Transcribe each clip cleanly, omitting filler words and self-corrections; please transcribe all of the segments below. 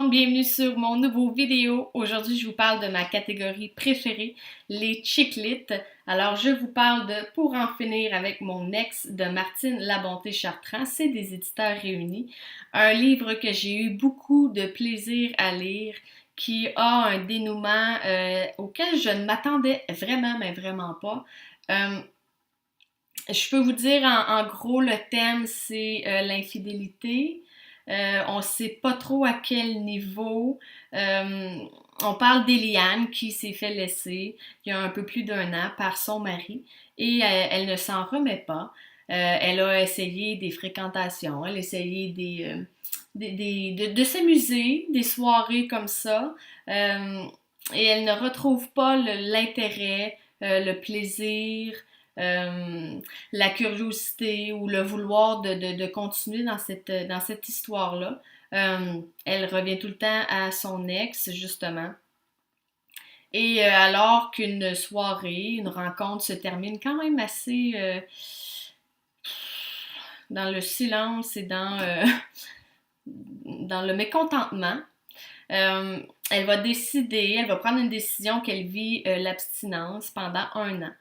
Bienvenue sur mon nouveau vidéo. Aujourd'hui, je vous parle de ma catégorie préférée, les chick lit. Alors, je vous parle de Pour en finir avec mon ex de Martine Labonté-Chartrand. C'est des éditeurs réunis. Un livre que j'ai eu beaucoup de plaisir à lire, qui a un dénouement auquel je ne m'attendais vraiment, mais vraiment pas. Je peux vous dire en gros, le thème, c'est l'infidélité. On ne sait pas trop à quel niveau. Euh, on parle d'Eliane qui s'est fait laisser il y a un peu plus d'un an par son mari et elle ne s'en remet pas. Elle a essayé des fréquentations, elle a essayé de s'amuser, des soirées comme ça. Euh, et elle ne retrouve pas l'intérêt, le plaisir, euh, la curiosité ou le vouloir de continuer dans cette histoire-là. Elle revient tout le temps à son ex, justement. Et alors qu'une soirée, une rencontre se termine quand même assez dans le silence et dans le mécontentement, elle va décider, elle va prendre une décision qu'elle vit l'abstinence pendant un an.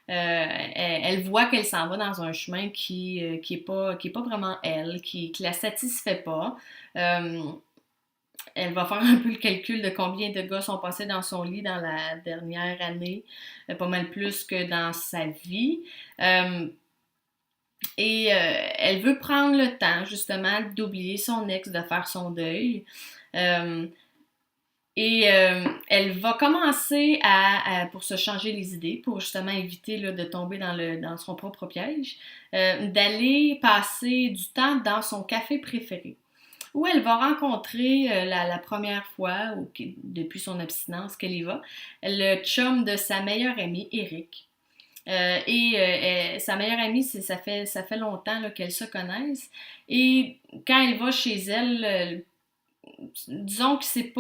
Elle voit qu'elle s'en va dans un chemin qui est pas vraiment elle, qui la satisfait pas. Euh, Elle va faire un peu le calcul de combien de gars sont passés dans son lit dans la dernière année, pas mal plus que dans sa vie. Euh, Elle veut prendre le temps, justement, d'oublier son ex, de faire son deuil. Euh, Elle va commencer pour se changer les idées, pour justement éviter là, de tomber dans son propre piège, d'aller passer du temps dans son café préféré, où elle va rencontrer la première fois, depuis son abstinence qu'elle y va, le chum de sa meilleure amie, Eric. Sa meilleure amie, ça fait longtemps là, qu'elles se connaissent. Et quand elle va chez elle, disons que c'est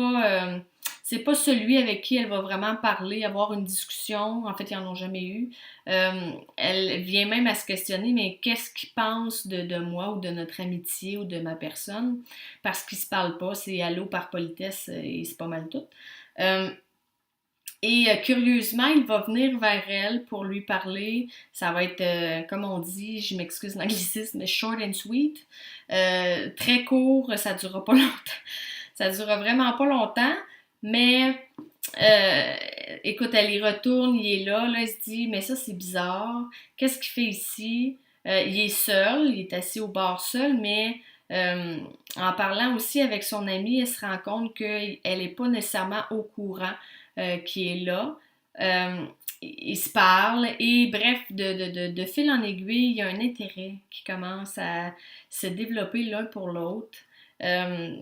pas celui avec qui elle va vraiment parler, avoir une discussion. En fait, ils n'en ont jamais eu. Elle vient même à se questionner, mais qu'est-ce qu'il pense de moi ou de notre amitié ou de ma personne? Parce qu'ils se parlent pas, c'est allô par politesse et c'est pas mal tout. Euh, Curieusement, il va venir vers elle pour lui parler. Ça va être, comme on dit, je m'excuse l'anglicisme, mais short and sweet. Très court, ça durera pas longtemps. Ça durera vraiment pas longtemps, mais euh, écoute, elle y retourne, il est là, elle se dit, mais ça c'est bizarre. Qu'est-ce qu'il fait ici? Il est seul, il est assis au bar seul, mais en parlant aussi avec son amie, elle se rend compte qu'elle n'est pas nécessairement au courant qui est là. Euh, ils se parlent et bref, de fil en aiguille, il y a un intérêt qui commence à se développer l'un pour l'autre. Euh,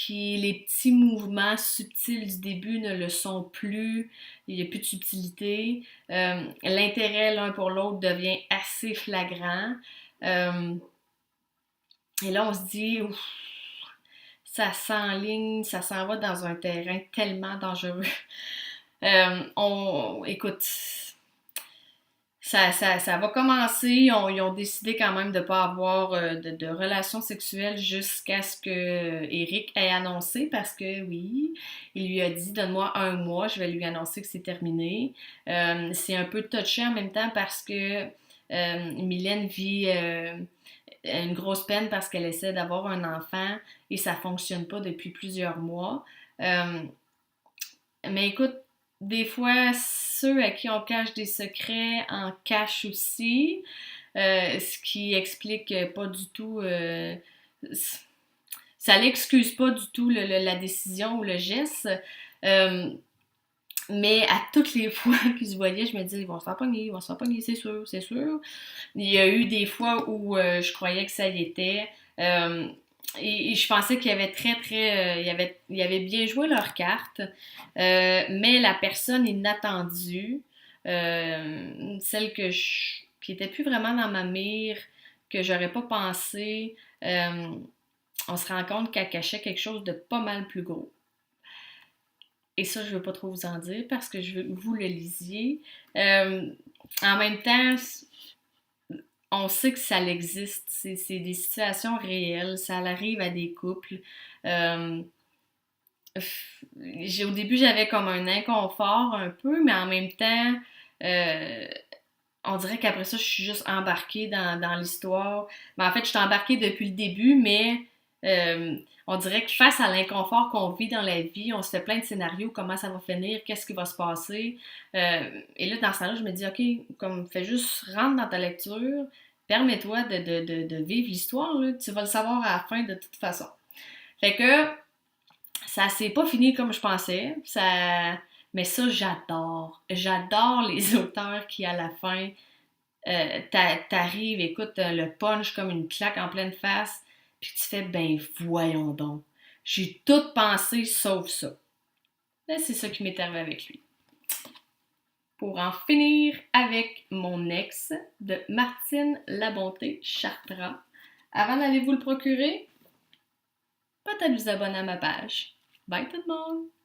les petits mouvements subtils du début ne le sont plus, il n'y a plus de subtilité. L'intérêt l'un pour l'autre devient assez flagrant. Euh, et là, on se dit, ouf, ça s'enligne, ça s'en va dans un terrain tellement dangereux. Écoute, ça va commencer. Ils ont décidé quand même de ne pas avoir de relations sexuelles jusqu'à ce que Eric ait annoncé parce que oui, il lui a dit donne-moi un mois, je vais lui annoncer que c'est terminé. C'est un peu touché en même temps parce que Mylène vit une grosse peine parce qu'elle essaie d'avoir un enfant et ça fonctionne pas depuis plusieurs mois. Euh, mais écoute, des fois, ceux à qui on cache des secrets en cachent aussi, ce qui explique pas du tout, ça n'excuse pas du tout la décision ou le geste. Euh, mais à toutes les fois qu'ils se voyaient, je me disais, ils vont se faire pogner, ils vont se faire pogner, c'est sûr, c'est sûr. Il y a eu des fois où je croyais que ça y était. Euh, et je pensais qu'ils avaient ils avaient bien joué leur carte. Mais la personne inattendue, qui était plus vraiment dans ma mire, que j'aurais pas pensé, on se rend compte qu'elle cachait quelque chose de pas mal plus gros. Et ça, je ne veux pas trop vous en dire parce que je veux que vous le lisiez. Euh, En même temps, on sait que ça existe. C'est des situations réelles. Ça arrive à des couples. Euh, Au début, j'avais comme un inconfort un peu, mais en même temps, euh, on dirait qu'après ça, je suis juste embarquée dans l'histoire. Mais en fait, je suis embarquée depuis le début, mais euh, on dirait que face à l'inconfort qu'on vit dans la vie, on se fait plein de scénarios, comment ça va finir, qu'est-ce qui va se passer. Et là, dans ce temps-là, je me dis, OK, comme fais juste rentre dans ta lecture, permets-toi de vivre l'histoire, là. Tu vas le savoir à la fin de toute façon. Fait que ça s'est pas fini comme je pensais. Mais ça, j'adore. J'adore les auteurs qui, à la fin, t'arrives, écoute, le punch comme une claque en pleine face, puis tu fais, ben voyons donc. J'ai tout pensé sauf ça. Là, c'est ça qui m'est arrivé avec lui. Pour en finir avec mon ex de Martine Labonté Chartrand. Avant d'aller vous le procurer, peut-être vous abonner à ma page. Bye tout le monde!